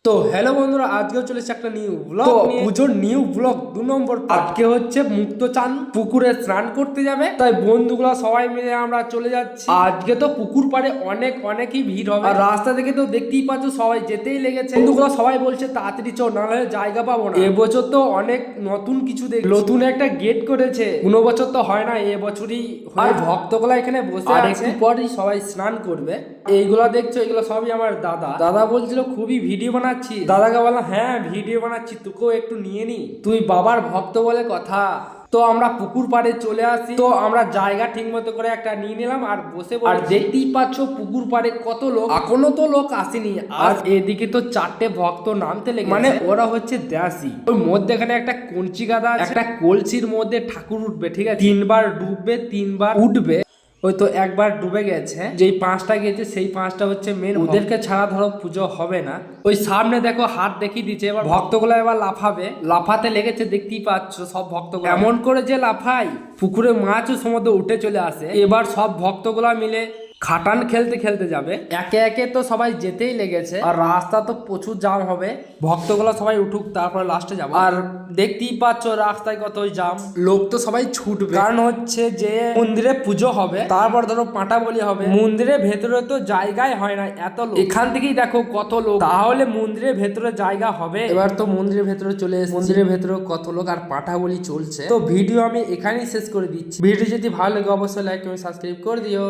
তো হ্যালো বন্ধুরা, আজকেও চলেছে একটা নিউ ব্লগ নিয়ে। পুজোর নিউ ব্লগ 2 নম্বর। আজকে হচ্ছে মুক্তচাঁদ পুকুরে স্নান করতে যাবে, তাই বন্ধুগুলো সবাই মিলে আমরা চলে যাচ্ছি। আজকে তো পুকুর পাড়ে অনেকই ভিড় হবে, আর রাস্তা থেকে তো দেখতেই পাচ্ছ সবাই যেতেই লেগেছে। বন্ধুগুলো সবাই বলছে তাড়াতাড়ি চল, না হলে জায়গা পাবো না। এবছর তো অনেক নতুন কিছু নতুন একটা গেট করেছে, কোনো বছর তো হয় না, এবছরই হয়। ভক্তগুলা এখানে বসে আছে, একটু পরই সবাই স্নান করবে। এইগুলা দেখছো, এগুলো সবই আমার দাদা বলছিল খুবই ভিডিও বানাচ্ছি। দাদাকে বললাম হ্যাঁ ভিডিও বানাচ্ছি, তোকেও একটু নিয়ে নি, তুই বাবার ভক্ত বলে কথা। তো আমরা পুকুর পাড়ে চলে আসি, তো আমরা জায়গা ঠিক মতো করে একটা নিয়ে নিলাম আর বসে। আর দেখতেই পাচ্ছ পুকুর পাড়ে কত লোক, এখনো তো লোক আসেনি। আর এদিকে তো 4টে ভক্ত নামতে লেগে, মানে ওরা হচ্ছে দেশি। ওই মধ্যেখানে একটা কঞ্চি গাদা আছে, একটা কলসির মধ্যে ঠাকুর উঠবে, ঠিক আছে, 3বার ডুববে 3বার উঠবে। ওই তো একবার ডুবে গেছে, যেই 5টা গেছে সেই 5টা হচ্ছে মেন, ওদেরকে ছাড়া ধরো পুজো হবে না। ওই সামনে দেখো হাত দেখিয়ে দিচ্ছে, এবার ভক্তগুলো এবার লাফাবে, লাফাতে লেগেছে দেখতেই পাচ্ছ সব ভক্তগুলো এমন করে যে লাফাই, পুকুরে মাছও সমুদ্রে উঠে চলে আসে। এবার সব ভক্তগুলা মিলে খাটান খেলতে খেলতে যাবে, একে একে তো সবাই যেতেই লেগেছে, আর রাস্তা তো প্রচুর জাম হবে। ভক্তগুলো সবাই উঠুক, তারপরে লাস্টে যাবো। আর দেখতেই পাচ্ছ রাস্তায় কত জাম, লোক তো সবাই ছুটবে, কারণ হচ্ছে যে মন্দিরে পুজো হবে, তারপর ধরো পাঁটা বলি হবে। মন্দিরের ভেতরে তো জায়গায় হয় না এত লোক, এখান থেকেই দেখো কত লোক, তাহলে মন্দিরের ভেতরে জায়গা হবে। এবার তো মন্দিরের ভেতরে চলে এসেছি, মন্দিরের ভেতরে কত লোক আর পাঁঠা বলি চলছে। তো ভিডিও আমি এখানেই শেষ করে দিচ্ছি। ভিডিও যদি ভালো লাগে অবশ্যই লাইক এবং সাবস্ক্রাইব করে দিও।